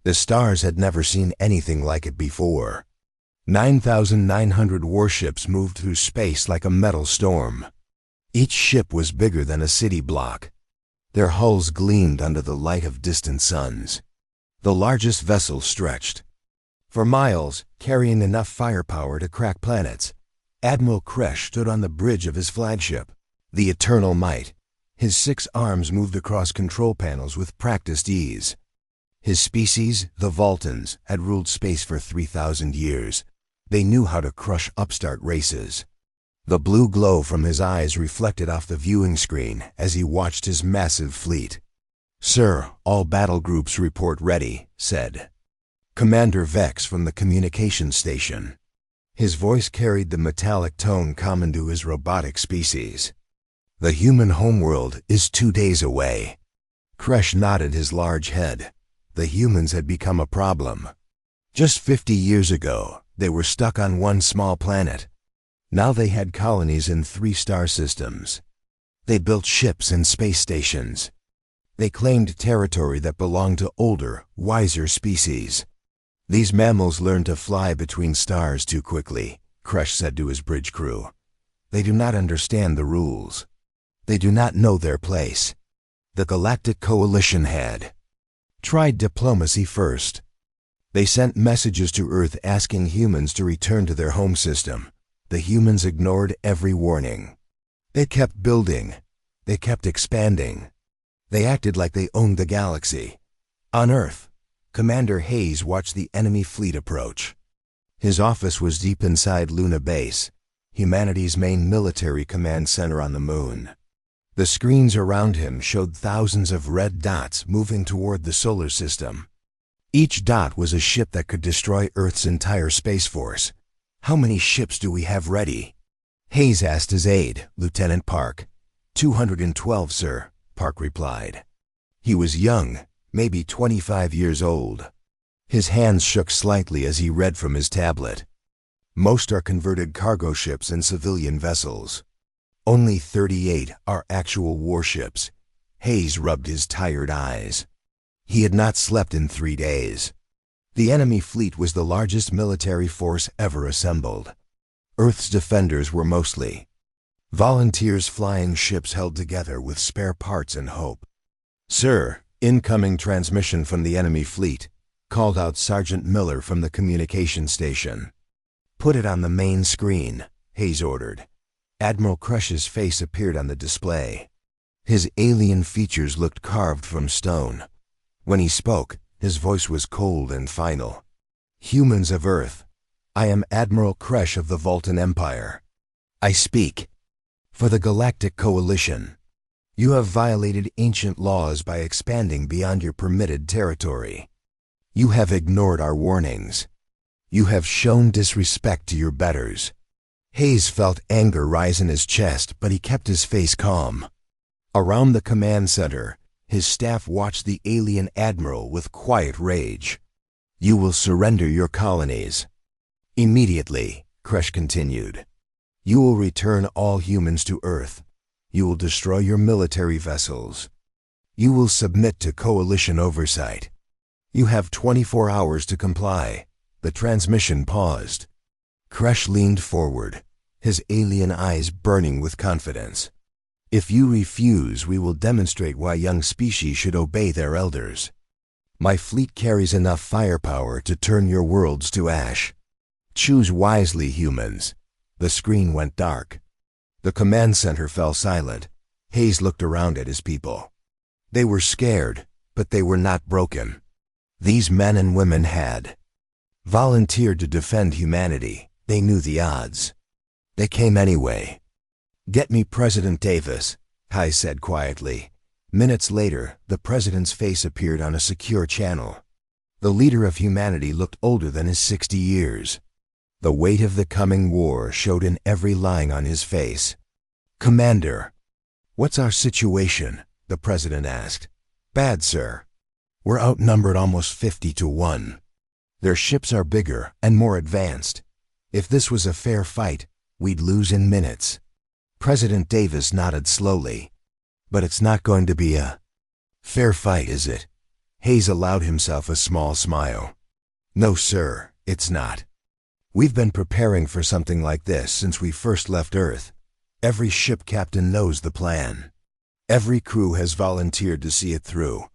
The stars had never seen anything like it before. 9,900 warships moved through space like a metal storm. Each ship was bigger than a city block. Their hulls gleamed under the light of distant suns. The largest vessels stretched for miles, carrying enough firepower to crack planets. Admiral Kresh stood on the bridge of his flagship, the Eternal Might. His 6 arms moved across control panels with practiced ease. His species, the Vultans, had ruled space for 3,000 years. They knew how to crush upstart races. The blue glow from his eyes reflected off the viewing screen as he watched his massive fleet. "Sir, all battle groups report ready," said Commander Vex from the communications station. His voice carried the metallic tone common to his robotic species. "The human homeworld is 2 days away." Kresh nodded his large head. The humans had become a problem. Just 50 years ago, they were stuck on one small planet. Now they had colonies in 3 star systems. They built ships and space stations. They claimed territory that belonged to older, wiser species. "These mammals learned to fly between stars too quickly," Kresh said to his bridge crew. "They do not understand the rules. They do not know their place." The Galactic Coalition had tried diplomacy first. They sent messages to Earth asking humans to return to their home system. The humans ignored every warning. They kept building. They kept expanding. They acted like they owned the galaxy. On Earth, Commander Hayes watched the enemy fleet approach. His office was deep inside Luna Base, humanity's main military command center on the moon. The screens around him showed thousands of red dots moving toward the solar system. Each dot was a ship that could destroy Earth's entire space force. "How many ships do we have ready?" Hayes asked his aide, Lieutenant Park. 212, sir," Park replied. He was young, maybe 25 years old. His hands shook slightly as he read from his tablet. "Most are converted cargo ships and civilian vessels. Only 38 are actual warships." Hayes rubbed his tired eyes. He had not slept in 3 days. The enemy fleet was the largest military force ever assembled. Earth's defenders were mostly volunteers flying ships held together with spare parts and hope. "Sir, incoming transmission from the enemy fleet," called out Sergeant Miller from the communication station. "Put it on the main screen," Hayes ordered. Admiral Kresh's face appeared on the display. His alien features looked carved from stone. When he spoke, his voice was cold and final. "Humans of Earth, I am Admiral Kresh of the Vultan Empire. I speak for the Galactic Coalition. You have violated ancient laws by expanding beyond your permitted territory. You have ignored our warnings. You have shown disrespect to your betters." Hayes felt anger rise in his chest, but he kept his face calm. Around the command center, his staff watched the alien admiral with quiet rage. "You will surrender your colonies immediately," Kresh continued. "You will return all humans to Earth. You will destroy your military vessels. You will submit to coalition oversight. You have 24 hours to comply." The transmission paused. Kresh leaned forward, his alien eyes burning with confidence. "If you refuse, we will demonstrate why young species should obey their elders. My fleet carries enough firepower to turn your worlds to ash. Choose wisely, humans." The screen went dark. The command center fell silent. Hayes looked around at his people. They were scared, but they were not broken. These men and women had volunteered to defend humanity. They knew the odds. They came anyway. "Get me President Davis," Hayes said quietly. Minutes later, the president's face appeared on a secure channel. The leader of humanity looked older than his 60 years. The weight of the coming war showed in every line on his face. "Commander, what's our situation?" the president asked. "Bad, sir. We're outnumbered almost 50 to 1. Their ships are bigger and more advanced. If this was a fair fight, we'd lose in minutes." President Davis nodded slowly. "But it's not going to be a fair fight, is it?" Hayes allowed himself a small smile. No, sir, it's not. We've been preparing for something like this since we first left Earth. Every ship captain knows the plan. Every crew has volunteered to see it through.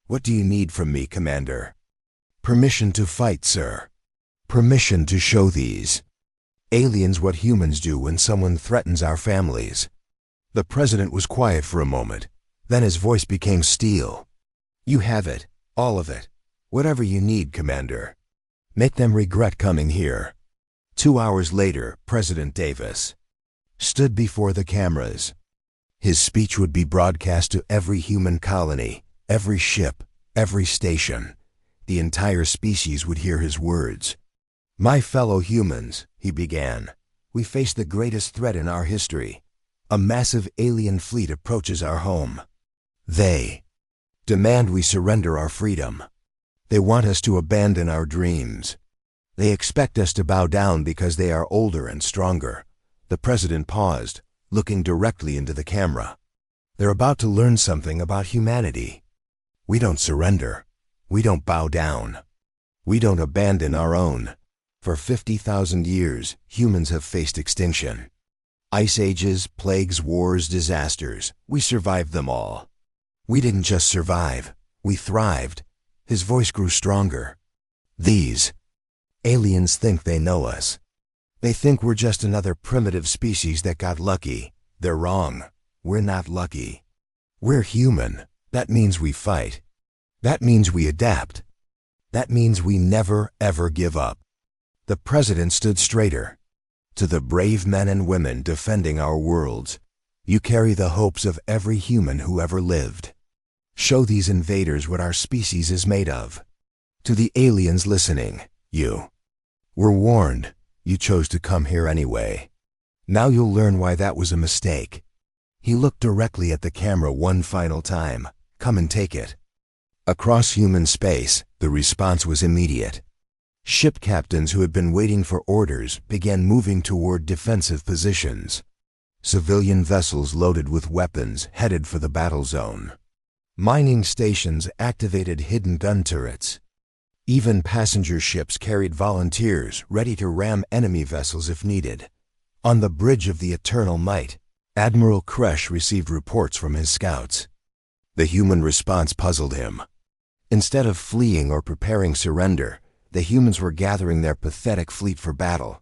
What do you need from me, Commander? Permission to fight, sir. Permission to show these aliens what humans do when someone threatens our families. The president was quiet for a moment. Then his voice became steel. You have it, all of it. Whatever you need, Commander. Make them regret coming here. 2 hours later, President Davis stood before the cameras. His speech would be broadcast to every human colony, every ship, every station. The entire species would hear his words. My fellow humans, he began, we face the greatest threat in our history. A massive alien fleet approaches our home. They demand we surrender our freedom. They want us to abandon our dreams. They expect us to bow down because they are older and stronger. The president paused, looking directly into the camera. They're about to learn something about humanity. We don't surrender. We don't bow down. We don't abandon our own. For 50,000 years, humans have faced extinction. Ice ages, plagues, wars, disasters. We survived them all. We didn't just survive. We thrived. His voice grew stronger. These aliens think they know us. They think we're just another primitive species that got lucky. They're wrong. We're not lucky. We're human. That means we fight. That means we adapt. That means we never, ever give up. The president stood straighter. To the brave men and women defending our worlds, you carry the hopes of every human who ever lived. Show these invaders what our species is made of. To the aliens listening, you were warned. You chose to come here anyway. Now you'll learn why that was a mistake. He looked directly at the camera one final time. Come and take it. Across human space, the response was immediate. Ship captains who had been waiting for orders began moving toward defensive positions. Civilian vessels loaded with weapons headed for the battle zone. Mining stations activated hidden gun turrets. Even passenger ships carried volunteers ready to ram enemy vessels if needed. On the bridge of the Eternal Might, Admiral Kresh received reports from his scouts. The human response puzzled him. Instead of fleeing or preparing surrender, the humans were gathering their pathetic fleet for battle.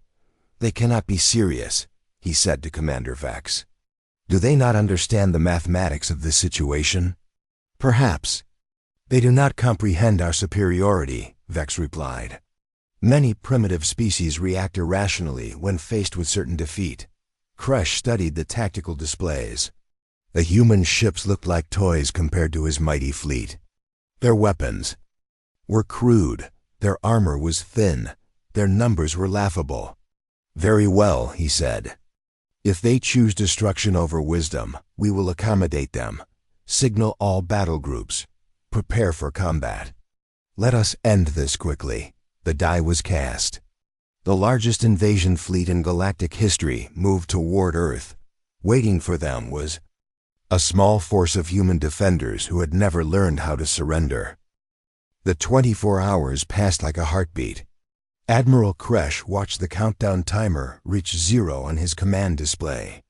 They cannot be serious, he said to Commander Vex. Do they not understand the mathematics of this situation? Perhaps. They do not comprehend our superiority, Vex replied. Many primitive species react irrationally when faced with certain defeat. Kresh studied the tactical displays. The human ships looked like toys compared to his mighty fleet. Their weapons were crude. Their armor was thin. Their numbers were laughable. Very well, he said. If they choose destruction over wisdom, we will accommodate them. Signal all battle groups. Prepare for combat. Let us end this quickly. The die was cast. The largest invasion fleet in galactic history moved toward Earth. Waiting for them was a small force of human defenders who had never learned how to surrender. The 24 hours passed like a heartbeat. Admiral Kresh watched the countdown timer reach 0 on his command display.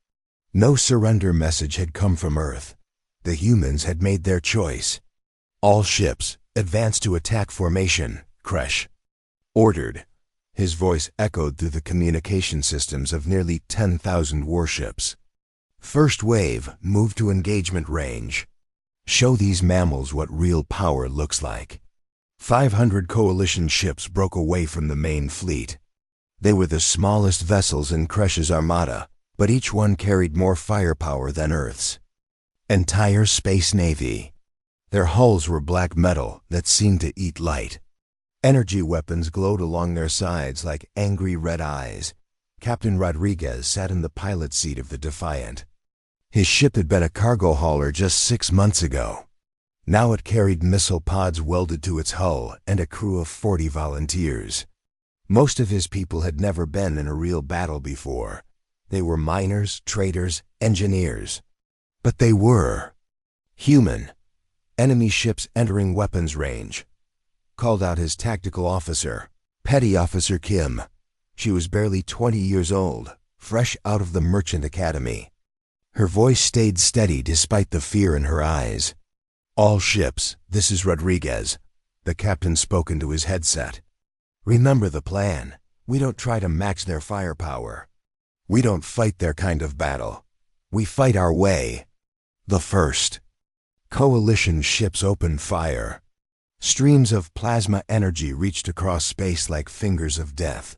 No surrender message had come from Earth. The humans had made their choice. All ships, advance to attack formation, Kresh ordered. His voice echoed through the communication systems of nearly 10,000 warships. First wave, move to engagement range. Show these mammals what real power looks like. 500 coalition ships broke away from the main fleet. They were the smallest vessels in Kresh's armada, but each one carried more firepower than Earth's entire space navy. Their hulls were black metal that seemed to eat light. Energy weapons glowed along their sides like angry red eyes. Captain Rodriguez sat in the pilot seat of the Defiant. His ship had been a cargo hauler just 6 months ago. Now it carried missile pods welded to its hull and a crew of 40 volunteers. Most of his people had never been in a real battle before. They were miners, traders, engineers. But they were human. Enemy ships entering weapons range, called out his tactical officer, Petty Officer Kim. She was barely 20 years old, fresh out of the Merchant Academy. Her voice stayed steady despite the fear in her eyes. All ships, this is Rodriguez. The captain spoke into his headset. Remember the plan. We don't try to match their firepower. We don't fight their kind of battle. We fight our way. The first. Coalition ships opened fire. Streams of plasma energy reached across space like fingers of death.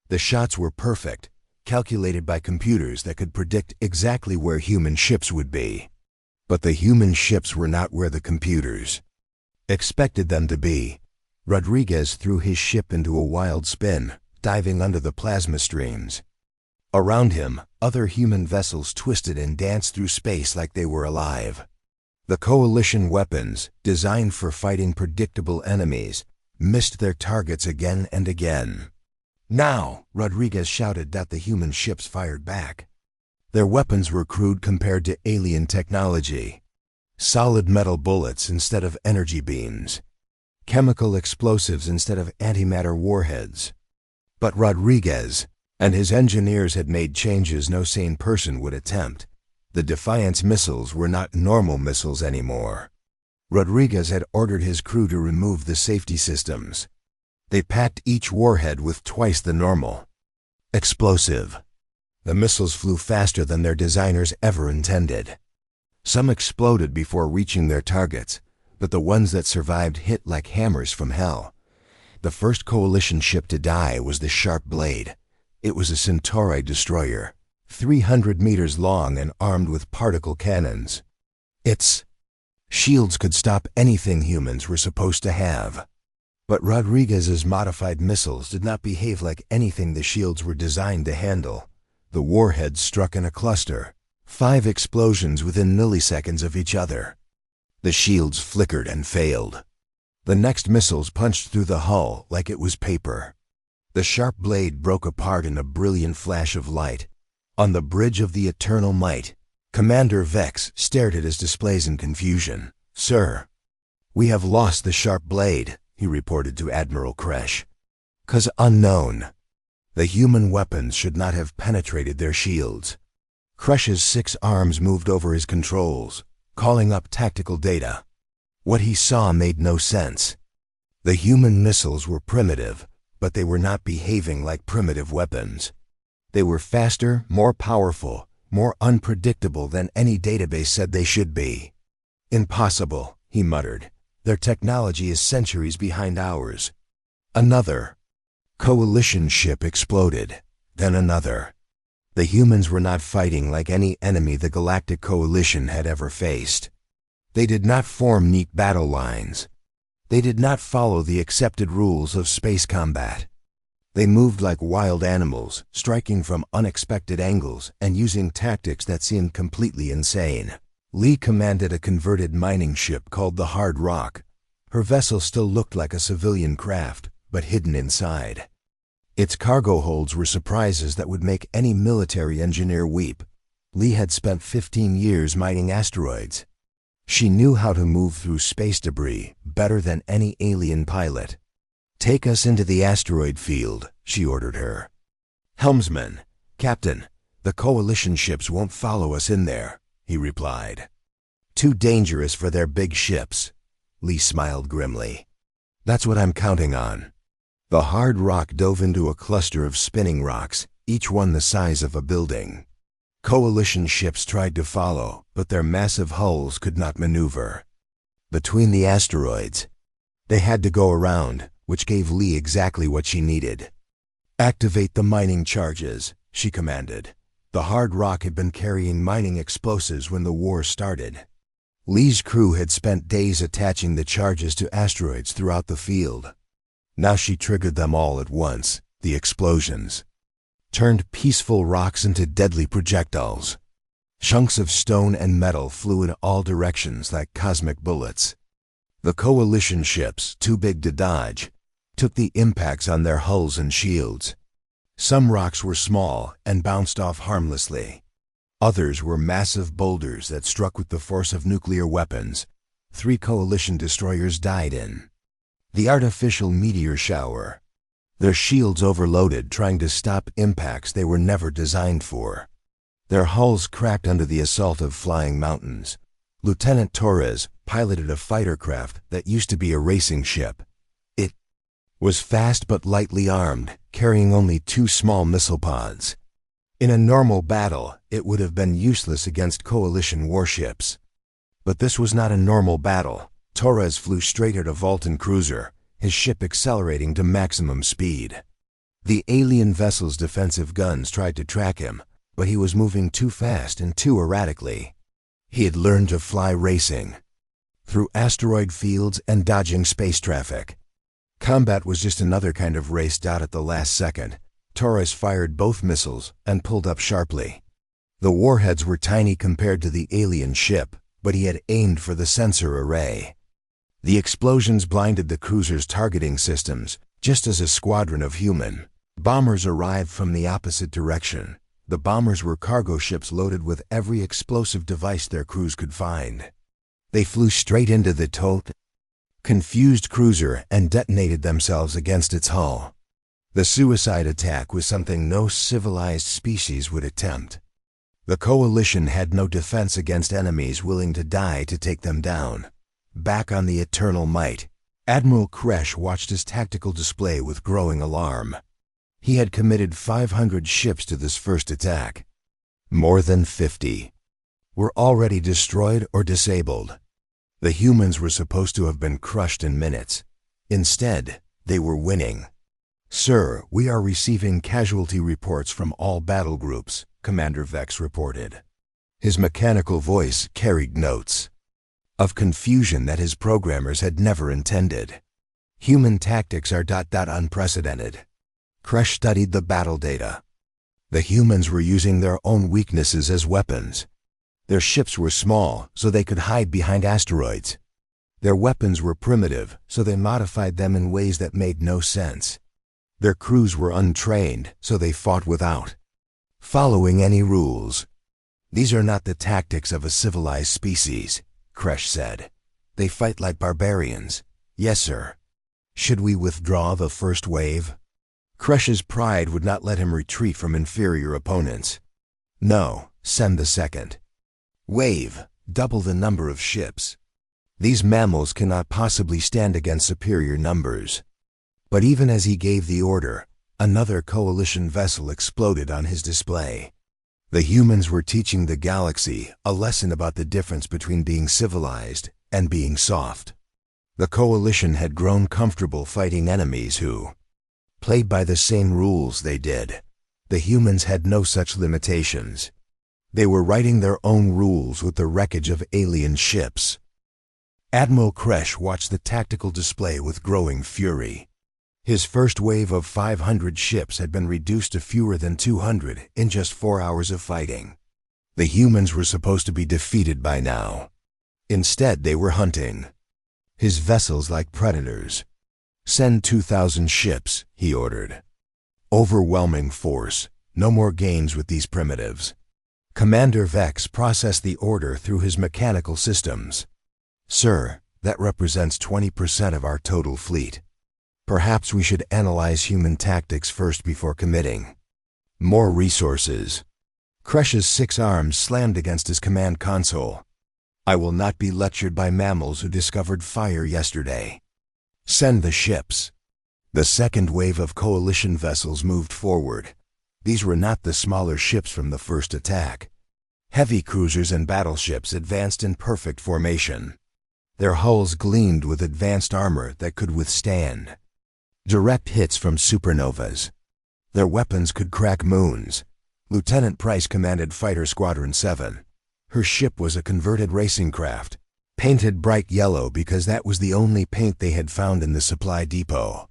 The shots were perfect, calculated by computers that could predict exactly where human ships would be. But the human ships were not where the computers expected them to be. Rodriguez threw his ship into a wild spin, diving under the plasma streams. Around him, other human vessels twisted and danced through space like they were alive. The coalition weapons, designed for fighting predictable enemies, missed their targets again and again. Now, Rodriguez shouted that the human ships fired back. Their weapons were crude compared to alien technology. Solid metal bullets instead of energy beams. Chemical explosives instead of antimatter warheads. But Rodriguez and his engineers had made changes no sane person would attempt. The Defiance missiles were not normal missiles anymore. Rodriguez had ordered his crew to remove the safety systems. They packed each warhead with twice the normal explosive. The missiles flew faster than their designers ever intended. Some exploded before reaching their targets, but the ones that survived hit like hammers from hell. The first coalition ship to die was the Sharp Blade. It was a Centauri destroyer, 300 meters long and armed with particle cannons. Its shields could stop anything humans were supposed to have. But Rodriguez's modified missiles did not behave like anything the shields were designed to handle. The warheads struck in a cluster, 5 explosions within milliseconds of each other. The shields flickered and failed. The next missiles punched through the hull like it was paper. The Sharp Blade broke apart in a brilliant flash of light. On the bridge of the Eternal Might, Commander Vex stared at his displays in confusion. "Sir, we have lost the Sharp Blade," he reported to Admiral Kresh. "'Cause unknown. The human weapons should not have penetrated their shields." Kresh's 6 arms moved over his controls, calling up tactical data. What he saw made no sense. The human missiles were primitive, but they were not behaving like primitive weapons. They were faster, more powerful, more unpredictable than any database said they should be. "Impossible," he muttered. "Their technology is centuries behind ours." Another coalition ship exploded, then another. The humans were not fighting like any enemy the Galactic Coalition had ever faced. They did not form neat battle lines. They did not follow the accepted rules of space combat. They moved like wild animals, striking from unexpected angles and using tactics that seemed completely insane. Lee commanded a converted mining ship called the Hard Rock. Her vessel still looked like a civilian craft, but hidden inside. Its cargo holds were surprises that would make any military engineer weep. Lee had spent 15 years mining asteroids. She knew how to move through space debris better than any alien pilot. "Take us into the asteroid field," she ordered her. "Helmsman, Captain, the coalition ships won't follow us in there," he replied. "Too dangerous for their big ships." Lee smiled grimly. "That's what I'm counting on." The Hard Rock dove into a cluster of spinning rocks, each one the size of a building. Coalition ships tried to follow, but their massive hulls could not maneuver. Between the asteroids, they had to go around, which gave Lee exactly what she needed. "Activate the mining charges," she commanded. The Hard Rock had been carrying mining explosives when the war started. Lee's crew had spent days attaching the charges to asteroids throughout the field. Now she triggered them all at once. The explosions turned peaceful rocks into deadly projectiles. Chunks of stone and metal flew in all directions like cosmic bullets. The coalition ships, too big to dodge, took the impacts on their hulls and shields. Some rocks were small and bounced off harmlessly. Others were massive boulders that struck with the force of nuclear weapons. 3 coalition destroyers died in the artificial meteor shower. Their shields overloaded, trying to stop impacts they were never designed for. Their hulls cracked under the assault of flying mountains. Lieutenant Torres piloted a fighter craft that used to be a racing ship. It was fast but lightly armed, carrying only 2 small missile pods. In a normal battle, it would have been useless against coalition warships. But this was not a normal battle. Torres flew straight at a Vulcan cruiser, his ship accelerating to maximum speed. The alien vessel's defensive guns tried to track him, but he was moving too fast and too erratically. He had learned to fly racing, through asteroid fields and dodging space traffic. Combat was just another kind of race. At the last second, Torres fired both missiles and pulled up sharply. The warheads were tiny compared to the alien ship, but he had aimed for the sensor array. The explosions blinded the cruiser's targeting systems, just as a squadron of human bombers arrived from the opposite direction. The bombers were cargo ships loaded with every explosive device their crews could find. They flew straight into the confused cruiser and detonated themselves against its hull. The suicide attack was something no civilized species would attempt. The coalition had no defense against enemies willing to die to take them down. Back on the Eternal Might, Admiral Kresh watched his tactical display with growing alarm. He had committed 500 ships to this first attack. More than 50 were already destroyed or disabled. The humans were supposed to have been crushed in minutes. Instead, they were winning. "Sir, we are receiving casualty reports from all battle groups," Commander Vex reported. His mechanical voice carried notes of confusion that his programmers had never intended. "Human tactics are unprecedented." Kresh studied the battle data. The humans were using their own weaknesses as weapons. Their ships were small, so they could hide behind asteroids. Their weapons were primitive, so they modified them in ways that made no sense. Their crews were untrained, so they fought without following any rules. "These are not the tactics of a civilized species," Kresh said. "They fight like barbarians." "Yes, sir." "Should we withdraw the first wave?" Kresh's pride would not let him retreat from inferior opponents. "No, send the second wave. Double the number of ships. These mammals cannot possibly stand against superior numbers." But even as he gave the order, another coalition vessel exploded on his display. The humans were teaching the galaxy a lesson about the difference between being civilized and being soft. The coalition had grown comfortable fighting enemies who played by the same rules they did. The humans had no such limitations. They were writing their own rules with the wreckage of alien ships. Admiral Kresh watched the tactical display with growing fury. His first wave of 500 ships had been reduced to fewer than 200 in just 4 hours of fighting. The humans were supposed to be defeated by now. Instead, they were hunting his vessels like predators. "Send 2,000 ships," he ordered. Overwhelming force. No more games with these primitives. Commander Vex processed the order through his mechanical systems. "Sir, that represents 20% of our total fleet. Perhaps we should analyze human tactics first before committing." "More resources." Kresh's 6 arms slammed against his command console. "I will not be lectured by mammals who discovered fire yesterday. Send the ships." The second wave of coalition vessels moved forward. These were not the smaller ships from the first attack. Heavy cruisers and battleships advanced in perfect formation. Their hulls gleamed with advanced armor that could withstand direct hits from supernovas. Their weapons could crack moons. Lieutenant Price commanded Fighter Squadron 7. Her ship was a converted racing craft, painted bright yellow because that was the only paint they had found in the supply depot.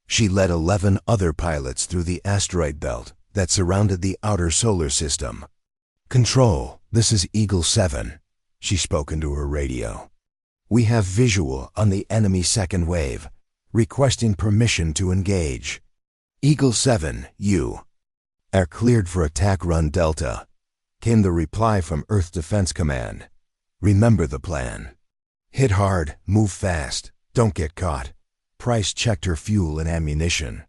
She led 11 other pilots through the asteroid belt that surrounded the outer solar system. "Control, this is Eagle 7, she spoke into her radio. "We have visual on the enemy second wave, requesting permission to engage. Eagle 7, you are cleared for attack run Delta," came the reply from Earth Defense Command. "Remember the plan." Hit hard, move fast, don't get caught. Price checked her fuel and ammunition.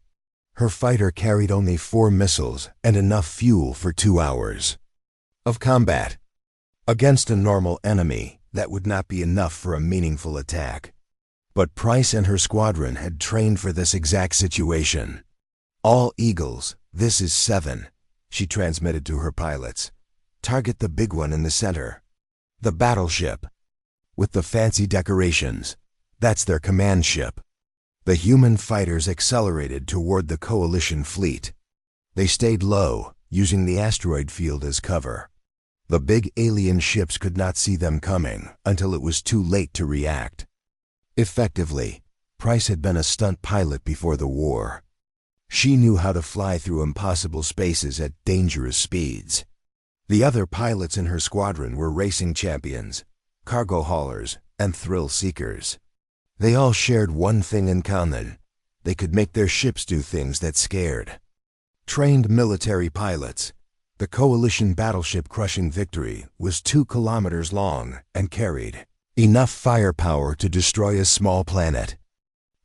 Her fighter carried only 4 missiles and enough fuel for 2 hours of combat. Against a normal enemy, that would not be enough for a meaningful attack. But Price and her squadron had trained for this exact situation. "All Eagles, this is 7, she transmitted to her pilots. "Target the big one in the center. The battleship. With the fancy decorations. That's their command ship." The human fighters accelerated toward the coalition fleet. They stayed low, using the asteroid field as cover. The big alien ships could not see them coming until it was too late to react. Effectively, Price had been a stunt pilot before the war. She knew how to fly through impossible spaces at dangerous speeds. The other pilots in her squadron were racing champions, cargo haulers, and thrill seekers. They all shared one thing in common: they could make their ships do things that scared. Trained military pilots, the coalition battleship crushing Victory was 2 kilometers long and carried enough firepower to destroy a small planet.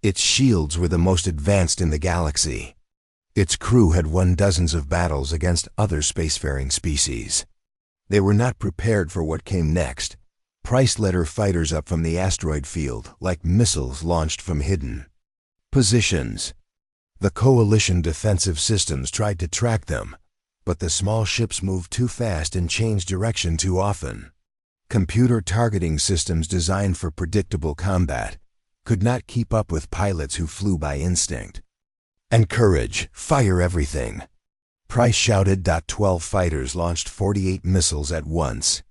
Its shields were the most advanced in the galaxy. Its crew had won dozens of battles against other spacefaring species. They were not prepared for what came next. Price led her fighters up from the asteroid field like missiles launched from hidden positions. The coalition defensive systems tried to track them, but the small ships moved too fast and changed direction too often. Computer targeting systems designed for predictable combat could not keep up with pilots who flew by instinct. "And courage, fire everything," Price shouted. 12 fighters launched 48 missiles at once.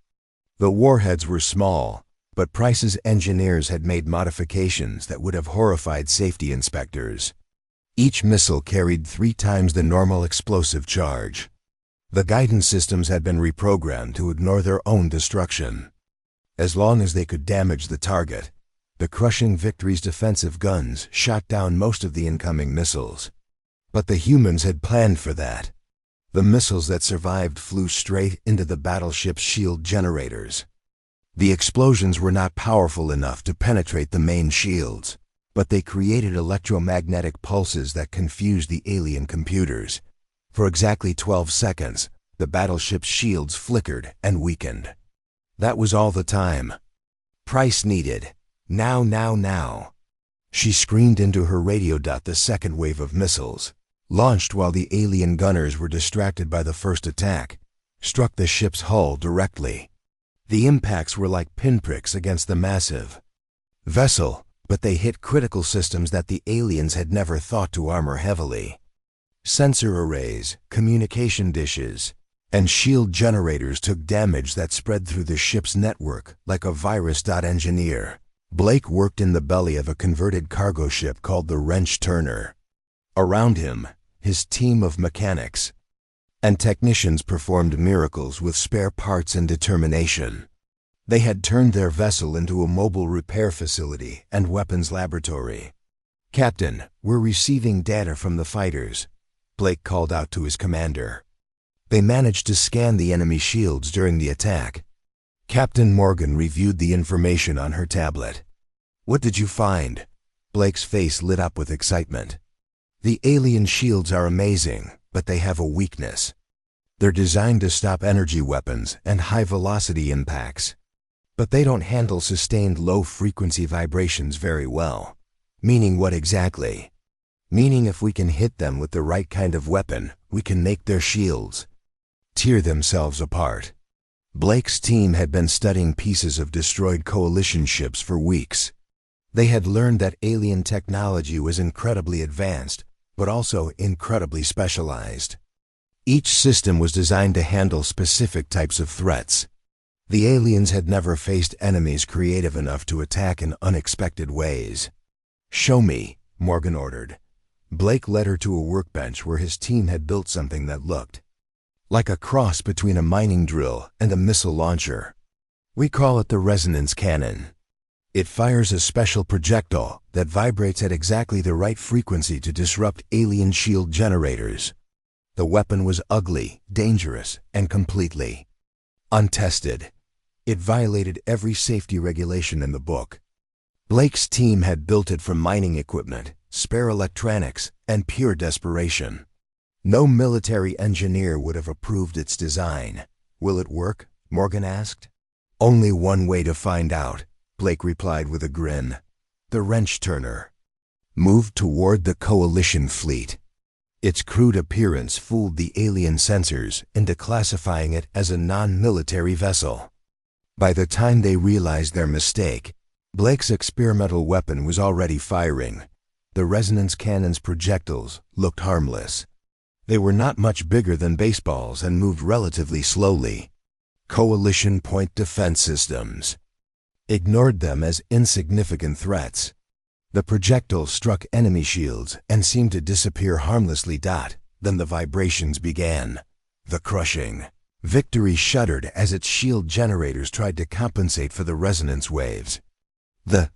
The warheads were small, but Price's engineers had made modifications that would have horrified safety inspectors. Each missile carried 3 times the normal explosive charge. The guidance systems had been reprogrammed to ignore their own destruction. As long as they could damage the target, the crushing Victory's defensive guns shot down most of the incoming missiles. But the humans had planned for that. The missiles that survived flew straight into the battleship's shield generators. The explosions were not powerful enough to penetrate the main shields, but they created electromagnetic pulses that confused the alien computers. For exactly 12 seconds, the battleship's shields flickered and weakened. That was all the time Price needed. Now. She screamed into her radio. The second wave of missiles, launched while the alien gunners were distracted by the first attack, struck the ship's hull directly. The impacts were like pinpricks against the massive vessel, but they hit critical systems that the aliens had never thought to armor heavily. Sensor arrays, communication dishes, and shield generators took damage that spread through the ship's network like a virus. Engineer Blake worked in the belly of a converted cargo ship called the Wrench Turner. Around him, his team of mechanics and technicians performed miracles with spare parts and determination. They had turned their vessel into a mobile repair facility and weapons laboratory. "Captain, we're receiving data from the fighters," Blake called out to his commander. They managed to scan the enemy shields during the attack. Captain Morgan reviewed the information on her tablet. "What did you find?" Blake's face lit up with excitement. "The alien shields are amazing, but they have a weakness. They're designed to stop energy weapons and high-velocity impacts. But they don't handle sustained low-frequency vibrations very well." "Meaning what exactly?" "Meaning if we can hit them with the right kind of weapon, we can make their shields tear themselves apart." Blake's team had been studying pieces of destroyed coalition ships for weeks. They had learned that alien technology was incredibly advanced, but also incredibly specialized. Each system was designed to handle specific types of threats. The aliens had never faced enemies creative enough to attack in unexpected ways. "Show me," Morgan ordered. Blake led her to a workbench where his team had built something that looked like a cross between a mining drill and a missile launcher. "We call it the resonance cannon. It fires a special projectile that vibrates at exactly the right frequency to disrupt alien shield generators." The weapon was ugly, dangerous, and completely untested. It violated every safety regulation in the book. Blake's team had built it from mining equipment, spare electronics, and pure desperation. No military engineer would have approved its design. Will it work? Morgan asked. Only one way to find out, Blake replied with a grin. The wrench turner moved toward the Coalition fleet. Its crude appearance fooled the alien sensors into classifying it as a non-military vessel. By the time they realized their mistake, Blake's experimental weapon was already firing. The resonance cannon's projectiles looked harmless. They were not much bigger than baseballs and moved relatively slowly. Coalition point defense systems ignored them as insignificant threats. The projectiles struck enemy shields and seemed to disappear harmlessly. Then the vibrations began. The crushing. Victory shuddered as its shield generators tried to compensate for the resonance waves. The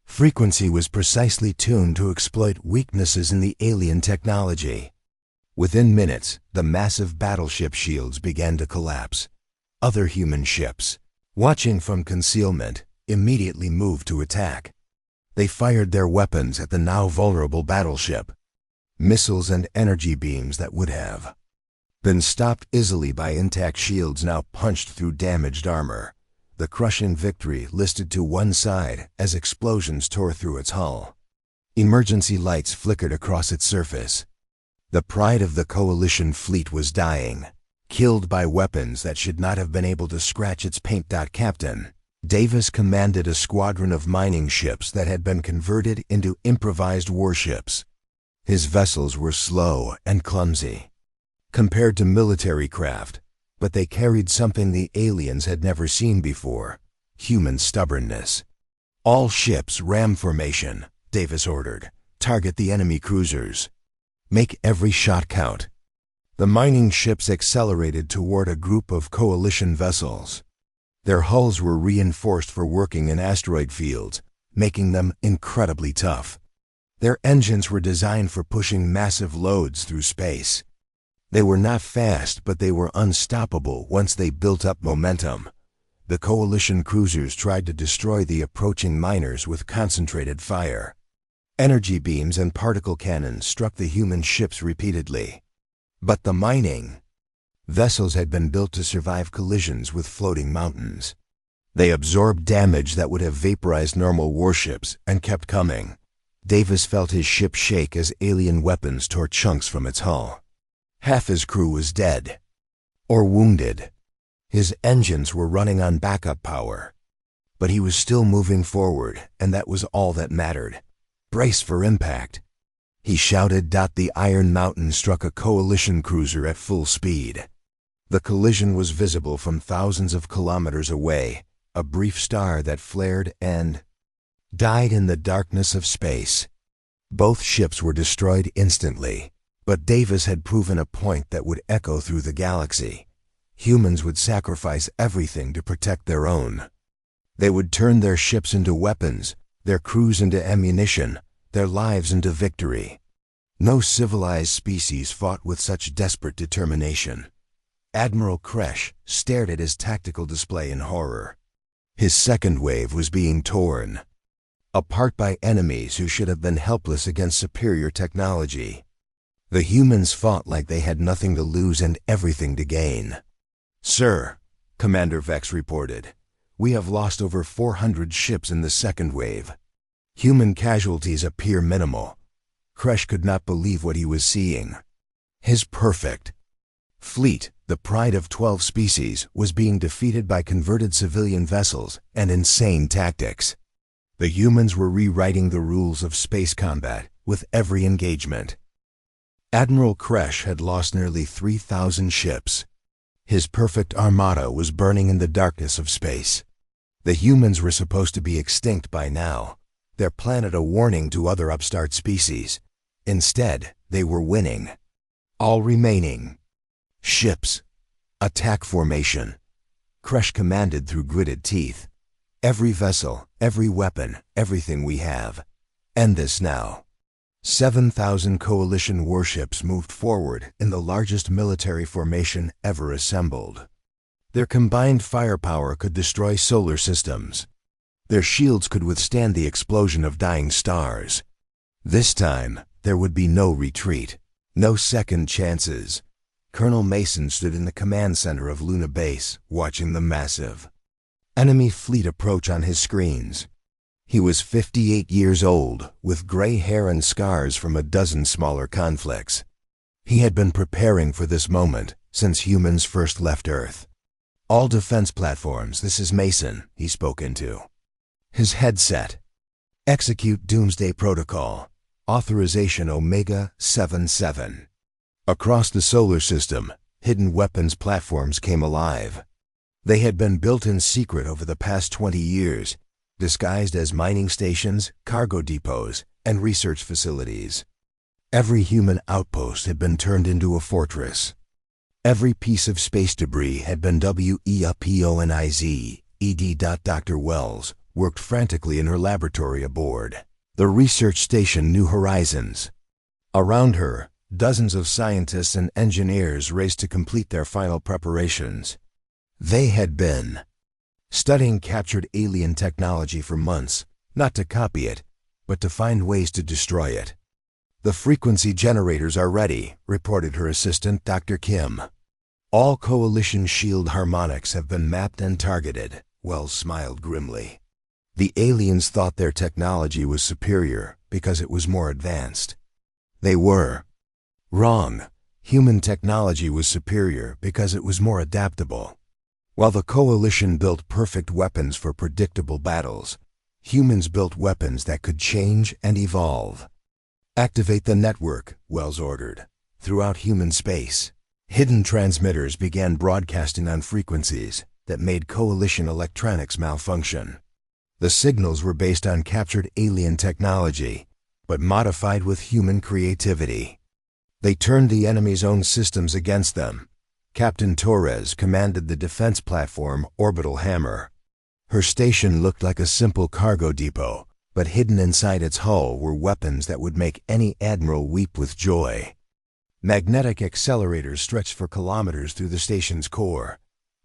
frequency was precisely tuned to exploit weaknesses in the alien technology. Within minutes, the massive battleship shields began to collapse. Other human ships, watching from concealment, immediately moved to attack. They fired their weapons at the now vulnerable battleship. Missiles and energy beams that would have been stopped easily by intact shields now punched through damaged armor. The crushing victory listed to one side as explosions tore through its hull. Emergency lights flickered across its surface. The pride of the Coalition fleet was dying, killed by weapons that should not have been able to scratch its paint. Captain Davis commanded a squadron of mining ships that had been converted into improvised warships. His vessels were slow and clumsy compared to military craft, but they carried something the aliens had never seen before: human stubbornness. All ships ram formation, Davis ordered. Target the enemy cruisers. Make every shot count. The mining ships accelerated toward a group of Coalition vessels. Their hulls were reinforced for working in asteroid fields, making them incredibly tough. Their engines were designed for pushing massive loads through space. They were not fast, but they were unstoppable once they built up momentum. The Coalition cruisers tried to destroy the approaching miners with concentrated fire. Energy beams and particle cannons struck the human ships repeatedly. But the mining vessels had been built to survive collisions with floating mountains. They absorbed damage that would have vaporized normal warships and kept coming. Davis felt his ship shake as alien weapons tore chunks from its hull. Half his crew was dead or wounded. His engines were running on backup power. But he was still moving forward, and that was all that mattered. Brace for impact, he shouted. The Iron Mountain struck a Coalition cruiser at full speed. The collision was visible from thousands of kilometers away, a brief star that flared and died in the darkness of space. Both ships were destroyed instantly, but Davis had proven a point that would echo through the galaxy. Humans would sacrifice everything to protect their own. They would turn their ships into weapons, their crews into ammunition, their lives into victory. No civilized species fought with such desperate determination. Admiral Kresh stared at his tactical display in horror. His second wave was being torn apart by enemies who should have been helpless against superior technology. The humans fought like they had nothing to lose and everything to gain. "Sir," Commander Vex reported, "we have lost over 400 ships in the second wave. Human casualties appear minimal." Kresh could not believe what he was seeing. His perfect fleet, the pride of 12 species, was being defeated by converted civilian vessels and insane tactics. The humans were rewriting the rules of space combat with every engagement. Admiral Kresh had lost nearly 3,000 ships. His perfect armada was burning in the darkness of space. The humans were supposed to be extinct by now, their planet a warning to other upstart species. Instead, they were winning. All remaining ships, attack formation, Kresh commanded through gritted teeth. Every vessel, every weapon, everything we have. End this now. 7,000 Coalition warships moved forward in the largest military formation ever assembled. Their combined firepower could destroy solar systems. Their shields could withstand the explosion of dying stars. This time, there would be no retreat, no second chances. Colonel Mason stood in the command center of Luna Base, watching the massive enemy fleet approach on his screens. He was 58 years old, with gray hair and scars from a dozen smaller conflicts. He had been preparing for this moment since humans first left Earth. "All defense platforms, this is Mason," he spoke into his headset. "Execute Doomsday Protocol. Authorization Omega 77. Across the solar system, hidden weapons platforms came alive. They had been built in secret over the past 20 years, disguised as mining stations, cargo depots, and research facilities. Every human outpost had been turned into a fortress. Every piece of space debris had been weaponized. Dr. Wells worked frantically in her laboratory aboard the research station New Horizons. Around her, dozens of scientists and engineers raced to complete their final preparations. They had been studying captured alien technology for months, not to copy it, but to find ways to destroy it. "The frequency generators are ready," reported her assistant, Dr. Kim. "All Coalition shield harmonics have been mapped and targeted," Wells smiled grimly. The aliens thought their technology was superior because it was more advanced. They were wrong. Human technology was superior because it was more adaptable. While the Coalition built perfect weapons for predictable battles, humans built weapons that could change and evolve. "Activate the network," Wells ordered. Throughout human space, hidden transmitters began broadcasting on frequencies that made Coalition electronics malfunction. The signals were based on captured alien technology, but modified with human creativity. They turned the enemy's own systems against them. Captain Torres commanded the defense platform Orbital Hammer. Her station looked like a simple cargo depot, but hidden inside its hull were weapons that would make any admiral weep with joy. Magnetic accelerators stretched for kilometers through the station's core.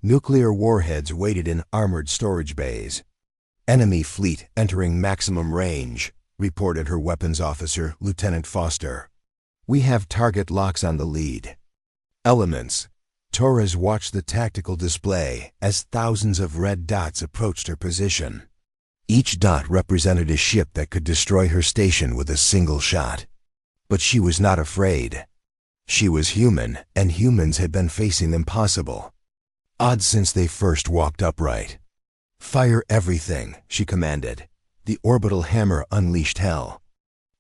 Nuclear warheads waited in armored storage bays. "Enemy fleet entering maximum range," reported her weapons officer, Lieutenant Foster. "We have target locks on the lead." Elements. Torres watched the tactical display as thousands of red dots approached her position. Each dot represented a ship that could destroy her station with a single shot. But she was not afraid. She was human, and humans had been facing impossible odds since they first walked upright. "Fire everything," she commanded. The orbital hammer unleashed hell.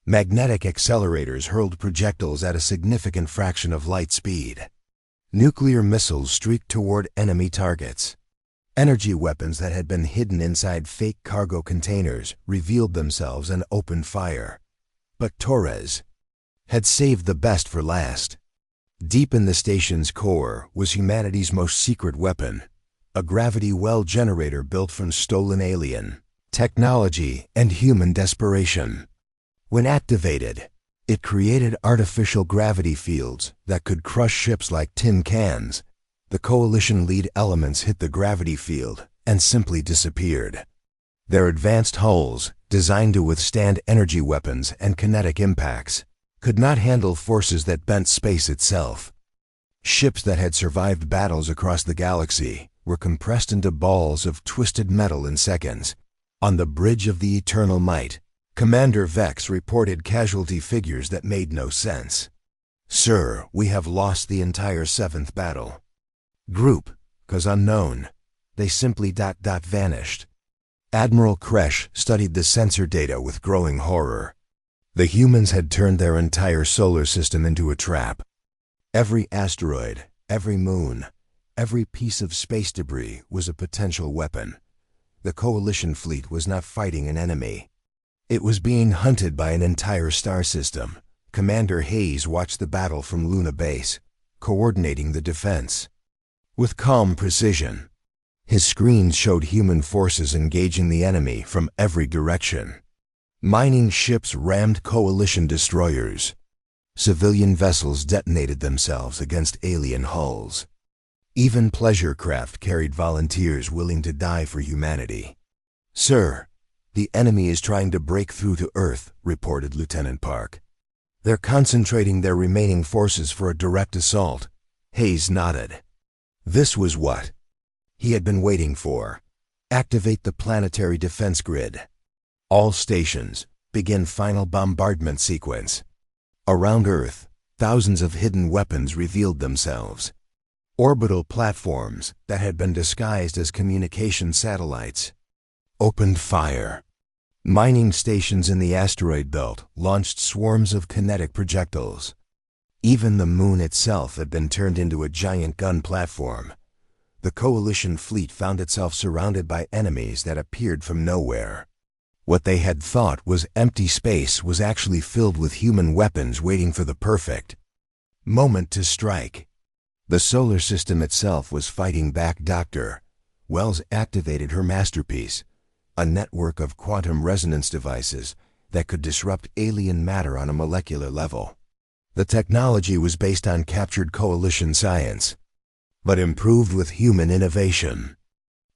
Magnetic accelerators hurled projectiles at a significant fraction of light speed. Nuclear missiles streaked toward enemy targets. Energy weapons that had been hidden inside fake cargo containers revealed themselves and opened fire. But Torres had saved the best for last. Deep in the station's core was humanity's most secret weapon, a gravity well generator built from stolen alien technology and human desperation. When activated, it created artificial gravity fields that could crush ships like tin cans. The Coalition lead elements hit the gravity field and simply disappeared. Their advanced hulls, designed to withstand energy weapons and kinetic impacts, could not handle forces that bent space itself. Ships that had survived battles across the galaxy were compressed into balls of twisted metal in seconds. On the bridge of the Eternal Might, Commander Vex reported casualty figures that made no sense. "Sir, we have lost the entire 7th battle. Group, 'cause unknown. They simply vanished." Admiral Kresh studied the sensor data with growing horror. The humans had turned their entire solar system into a trap. Every asteroid, every moon, every piece of space debris was a potential weapon. The Coalition fleet was not fighting an enemy. It was being hunted by an entire star system. Commander Hayes watched the battle from Luna Base, coordinating the defense with calm precision. His screen showed human forces engaging the enemy from every direction. Mining ships rammed Coalition destroyers. Civilian vessels detonated themselves against alien hulls. Even pleasure craft carried volunteers willing to die for humanity. "Sir, the enemy is trying to break through to Earth," reported Lieutenant Park. "They're concentrating their remaining forces for a direct assault." Hayes nodded. This was what he had been waiting for. Activate the planetary defense grid. All stations, begin final bombardment sequence. Around Earth, thousands of hidden weapons revealed themselves. Orbital platforms that had been disguised as communication satellites opened fire. Mining stations in the asteroid belt launched swarms of kinetic projectiles. Even the moon itself had been turned into a giant gun platform. The Coalition fleet found itself surrounded by enemies that appeared from nowhere. What they had thought was empty space was actually filled with human weapons waiting for the perfect moment to strike. The solar system itself was fighting back. Dr. Wells activated her masterpiece, a network of quantum resonance devices that could disrupt alien matter on a molecular level. The technology was based on captured Coalition science, but improved with human innovation.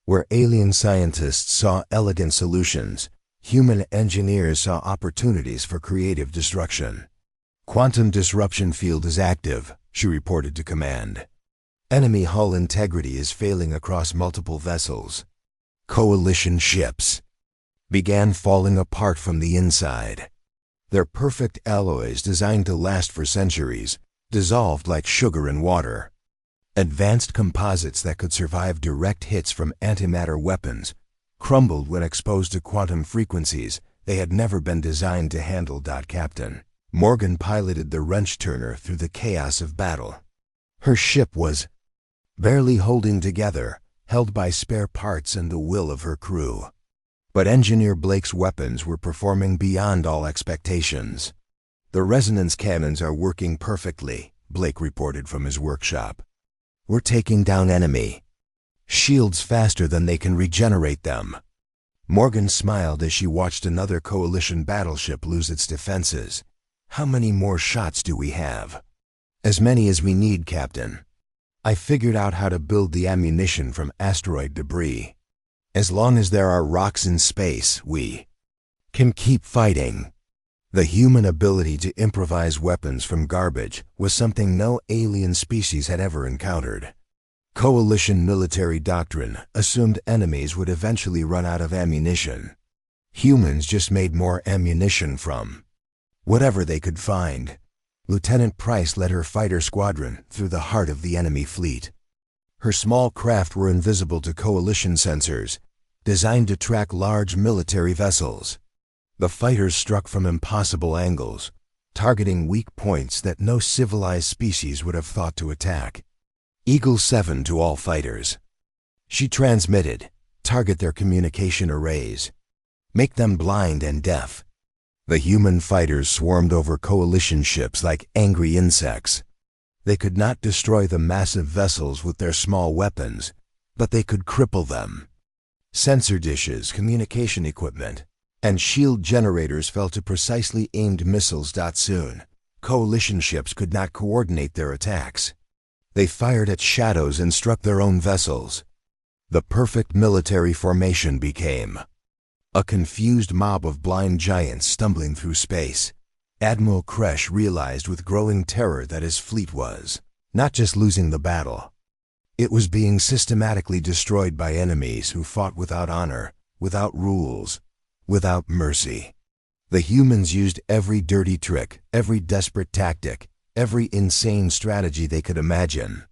Where alien scientists saw elegant solutions, human engineers saw opportunities for creative destruction. "Quantum disruption field is active," she reported to command. "Enemy hull integrity is failing across multiple vessels." Coalition ships began falling apart from the inside. Their perfect alloys designed to last for centuries dissolved like sugar in water. Advanced composites that could survive direct hits from antimatter weapons crumbled when exposed to quantum frequencies they had never been designed to handle. Captain Morgan piloted the wrench turner through the chaos of battle. Her ship was barely holding together, held by spare parts and the will of her crew. But Engineer Blake's weapons were performing beyond all expectations. "The resonance cannons are working perfectly," Blake reported from his workshop. "We're taking down enemy shields faster than they can regenerate them." Morgan smiled as she watched another Coalition battleship lose its defenses. "How many more shots do we have?" "As many as we need, Captain. I figured out how to build the ammunition from asteroid debris. As long as there are rocks in space, we can keep fighting." The human ability to improvise weapons from garbage was something no alien species had ever encountered. Coalition military doctrine assumed enemies would eventually run out of ammunition. Humans just made more ammunition from whatever they could find. Lieutenant Price led her fighter squadron through the heart of the enemy fleet. Her small craft were invisible to Coalition sensors, designed to track large military vessels. The fighters struck from impossible angles, targeting weak points that no civilized species would have thought to attack. "Eagle 7 to all fighters," she transmitted. "Target their communication arrays. Make them blind and deaf." The human fighters swarmed over Coalition ships like angry insects. They could not destroy the massive vessels with their small weapons, but they could cripple them. Sensor dishes, communication equipment, and shield generators fell to precisely aimed missiles. Soon, Coalition ships could not coordinate their attacks. They fired at shadows and struck their own vessels. The perfect military formation became a confused mob of blind giants stumbling through space. Admiral Kresh realized with growing terror that his fleet was not just losing the battle. It was being systematically destroyed by enemies who fought without honor, without rules, without mercy. The humans used every dirty trick, every desperate tactic, every insane strategy they could imagine.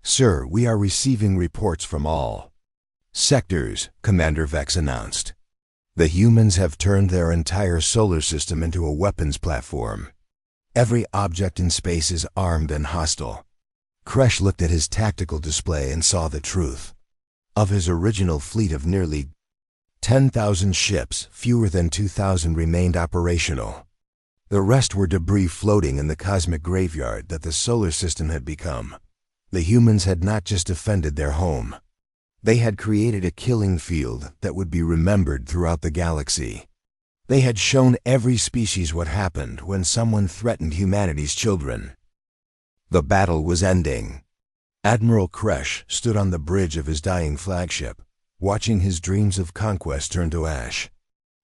"Sir, we are receiving reports from all sectors," Commander Vex announced. "The humans have turned their entire solar system into a weapons platform. Every object in space is armed and hostile." Kresh looked at his tactical display and saw the truth. Of his original fleet of nearly 10,000 ships, fewer than 2,000 remained operational. The rest were debris floating in the cosmic graveyard that the solar system had become. The humans had not just defended their home. They had created a killing field that would be remembered throughout the galaxy. They had shown every species what happened when someone threatened humanity's children. The battle was ending. Admiral Kresh stood on the bridge of his dying flagship, watching his dreams of conquest turn to ash.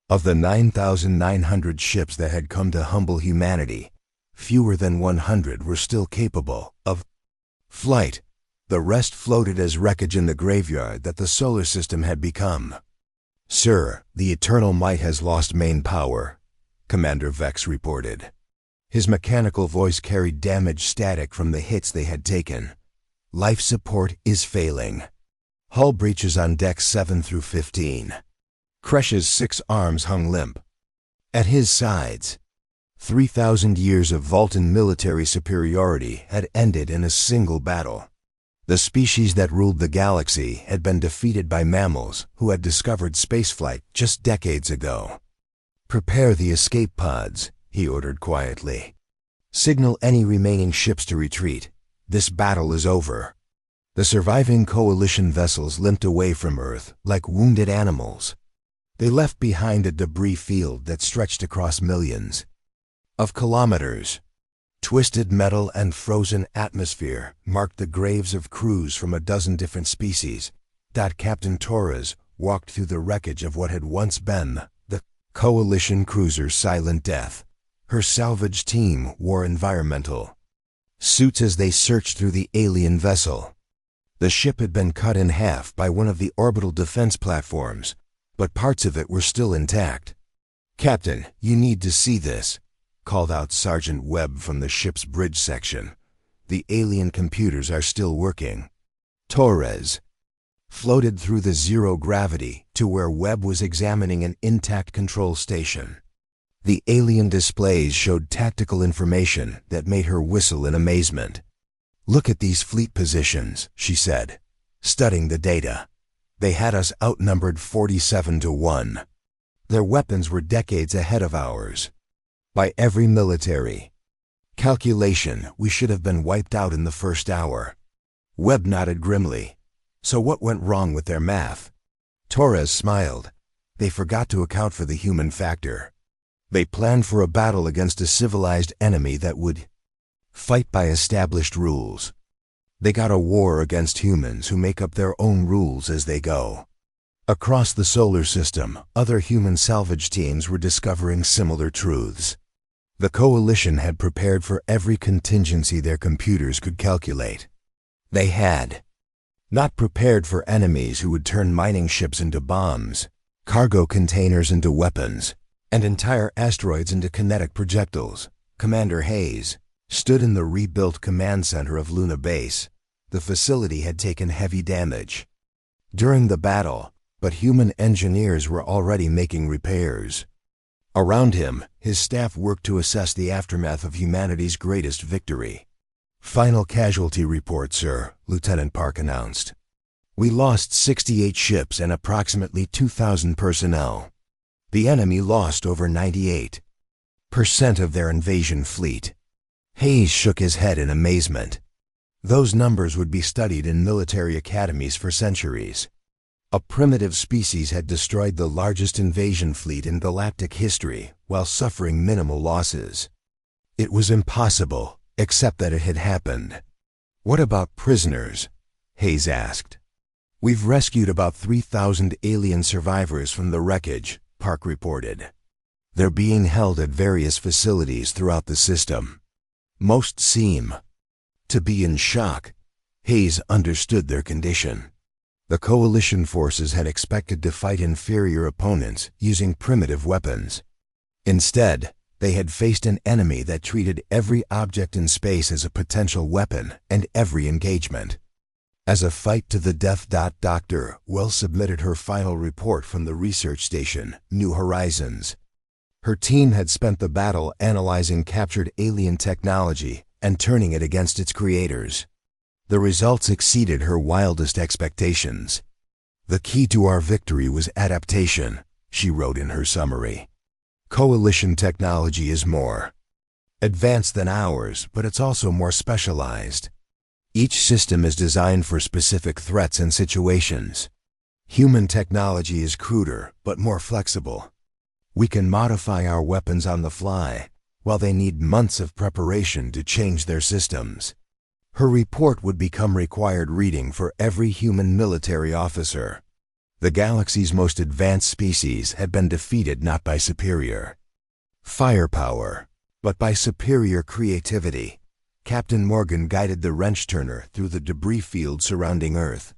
Of the 9,900 ships that had come to humble humanity, fewer than 100 were still capable of flight. The rest floated as wreckage in the graveyard that the solar system had become. "Sir, the Eternal Might has lost main power," Commander Vex reported. His mechanical voice carried damaged static from the hits they had taken. "Life support is failing. Hull breaches on decks 7 through 15. Kresh's 6 arms hung limp. At his sides, 3,000 years of Vulcan military superiority had ended in a single battle. The species that ruled the galaxy had been defeated by mammals who had discovered spaceflight just decades ago. "Prepare the escape pods," he ordered quietly. "Signal any remaining ships to retreat. This battle is over." The surviving coalition vessels limped away from Earth like wounded animals. They left behind a debris field that stretched across millions of kilometers. Twisted metal and frozen atmosphere marked the graves of crews from a dozen different species. Captain Torres walked through the wreckage of what had once been the coalition cruiser Silent Death. Her salvage team wore environmental suits as they searched through the alien vessel. The ship had been cut in half by one of the orbital defense platforms, but parts of it were still intact. "Captain, you need to see this," called out Sergeant Webb from the ship's bridge section. "The alien computers are still working." Torres floated through the zero gravity to where Webb was examining an intact control station. The alien displays showed tactical information that made her whistle in amazement. "Look at these fleet positions," she said, studying the data. "They had us outnumbered 47 to 1. Their weapons were decades ahead of ours. By every military calculation, we should have been wiped out in the first hour." Webb nodded grimly. "So what went wrong with their math?" Torres smiled. "They forgot to account for the human factor. They planned for a battle against a civilized enemy that would fight by established rules. They got a war against humans who make up their own rules as they go." Across the solar system, other human salvage teams were discovering similar truths. The coalition had prepared for every contingency their computers could calculate. They had not prepared for enemies who would turn mining ships into bombs, cargo containers into weapons, and entire asteroids into kinetic projectiles. Commander Hayes stood in the rebuilt command center of Luna Base. The facility had taken heavy damage during the battle, but human engineers were already making repairs. Around him, his staff worked to assess the aftermath of humanity's greatest victory. "Final casualty report, sir," Lieutenant Park announced. "We lost 68 ships and approximately 2,000 personnel. The enemy lost over 98% of their invasion fleet." Hayes shook his head in amazement. Those numbers would be studied in military academies for centuries. A primitive species had destroyed the largest invasion fleet in galactic history while suffering minimal losses. It was impossible, except that it had happened. "What about prisoners?" Hayes asked. "We've rescued about 3,000 alien survivors from the wreckage," Park reported. "They're being held at various facilities throughout the system. Most seem to be in shock." Hayes understood their condition. The coalition forces had expected to fight inferior opponents using primitive weapons. Instead, they had faced an enemy that treated every object in space as a potential weapon and every engagement as a fight to the death. Dr. Wells submitted her final report from the research station, New Horizons. Her team had spent the battle analyzing captured alien technology and turning it against its creators. The results exceeded her wildest expectations. "The key to our victory was adaptation," she wrote in her summary. "Coalition technology is more advanced than ours, but it's also more specialized. Each system is designed for specific threats and situations. Human technology is cruder, but more flexible. We can modify our weapons on the fly, while they need months of preparation to change their systems." Her report would become required reading for every human military officer. The galaxy's most advanced species had been defeated not by superior firepower, but by superior creativity. Captain Morgan guided the wrench turner through the debris field surrounding Earth.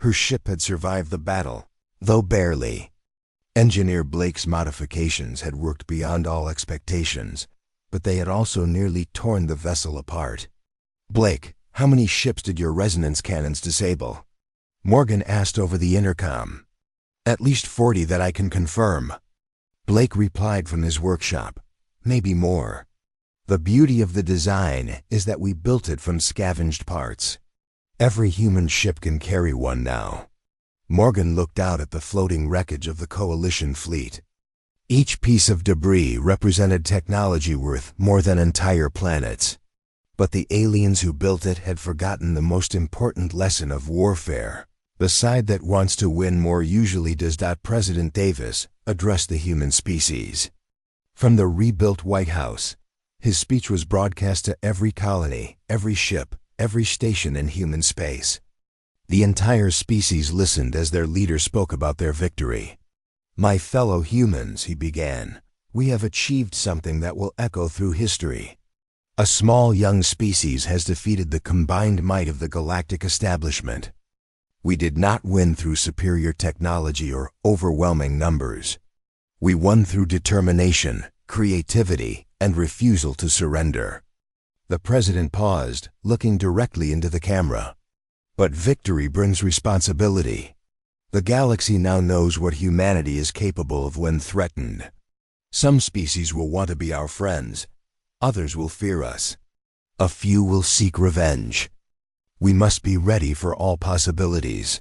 Her ship had survived the battle, though barely. Engineer Blake's modifications had worked beyond all expectations, but they had also nearly torn the vessel apart. "Blake, how many ships did your resonance cannons disable?" Morgan asked over the intercom. "At least 40 that I can confirm." Blake replied from his workshop, "Maybe more. The beauty of the design is that we built it from scavenged parts. Every human ship can carry one now." Morgan looked out at the floating wreckage of the Coalition fleet. Each piece of debris represented technology worth more than entire planets. But the aliens who built it had forgotten the most important lesson of warfare. The side that wants to win more usually does. President Davis addressed the human species. From the rebuilt White House, his speech was broadcast to every colony, every ship, every station in human space. The entire species listened as their leader spoke about their victory. "My fellow humans," he began, "we have achieved something that will echo through history. A small young species has defeated the combined might of the galactic establishment. We did not win through superior technology or overwhelming numbers. We won through determination, creativity, and refusal to surrender." The president paused, looking directly into the camera. "But victory brings responsibility. The galaxy now knows what humanity is capable of when threatened. Some species will want to be our friends. Others will fear us. A few will seek revenge. We must be ready for all possibilities."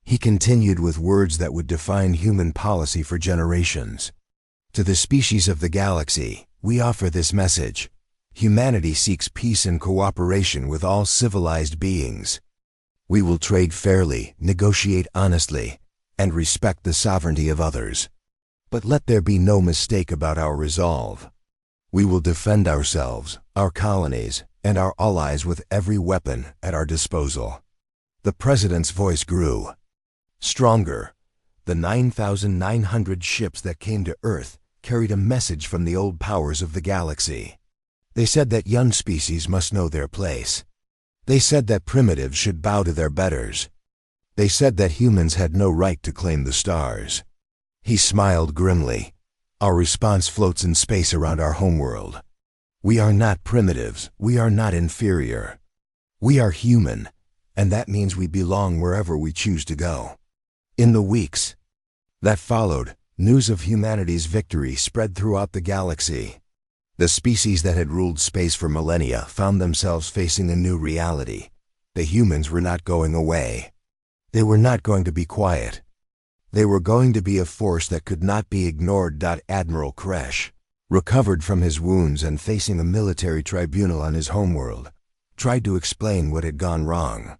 He continued with words that would define human policy for generations. "To the species of the galaxy, we offer this message. Humanity seeks peace and cooperation with all civilized beings. We will trade fairly, negotiate honestly, and respect the sovereignty of others. But let there be no mistake about our resolve. We will defend ourselves, our colonies, and our allies with every weapon at our disposal." The president's voice grew stronger. The 9,900 ships that came to Earth carried a message from the old powers of the galaxy. They said that young species must know their place. They said that primitives should bow to their betters. They said that humans had no right to claim the stars. He smiled grimly. "Our response floats in space around our homeworld. We are not primitives. We are not inferior. We are human, and that means we belong wherever we choose to go." In the weeks that followed, news of humanity's victory spread throughout the galaxy. The species that had ruled space for millennia found themselves facing a new reality. The humans were not going away. They were not going to be quiet. They were going to be a force that could not be ignored. Admiral Kresh, recovered from his wounds and facing a military tribunal on his homeworld, tried to explain what had gone wrong.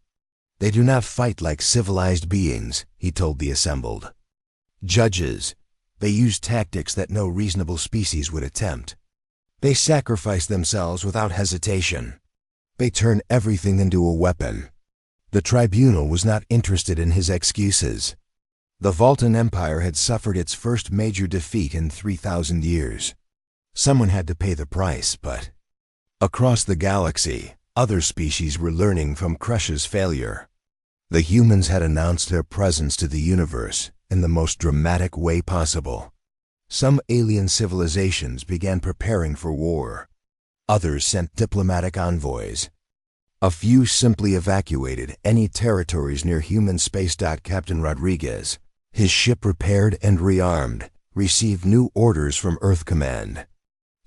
"They do not fight like civilized beings," he told the assembled judges. "They use tactics that no reasonable species would attempt. They sacrifice themselves without hesitation. They turn everything into a weapon." The tribunal was not interested in his excuses. The Vulcan Empire had suffered its first major defeat in 3,000 years. Someone had to pay the price, but across the galaxy, other species were learning from Kresh's failure. The humans had announced their presence to the universe in the most dramatic way possible. Some alien civilizations began preparing for war. Others sent diplomatic envoys. A few simply evacuated any territories near human space. Captain Rodriguez, his ship repaired and rearmed, received new orders from Earth Command.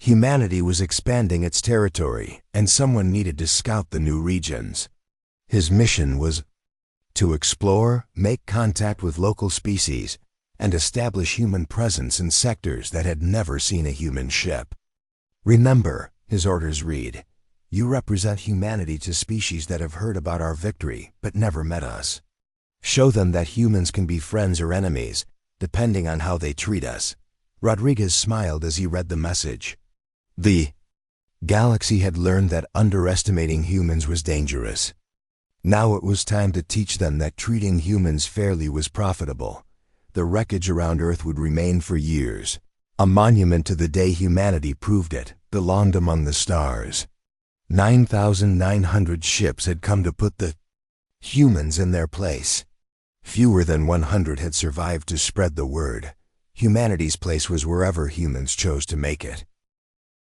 Humanity was expanding its territory, and someone needed to scout the new regions. His mission was to explore, make contact with local species, and establish human presence in sectors that had never seen a human ship. "Remember," his orders read, "you represent humanity to species that have heard about our victory but never met us. Show them that humans can be friends or enemies, depending on how they treat us." Rodriguez smiled as he read the message. The Galaxy had learned that underestimating humans was dangerous. Now it was time to teach them that treating humans fairly was profitable. The wreckage around Earth would remain for years. A monument to the day humanity proved it belonged among the stars. 9,900 ships had come to put the humans in their place. Fewer than 100 had survived to spread the word. Humanity's place was wherever humans chose to make it.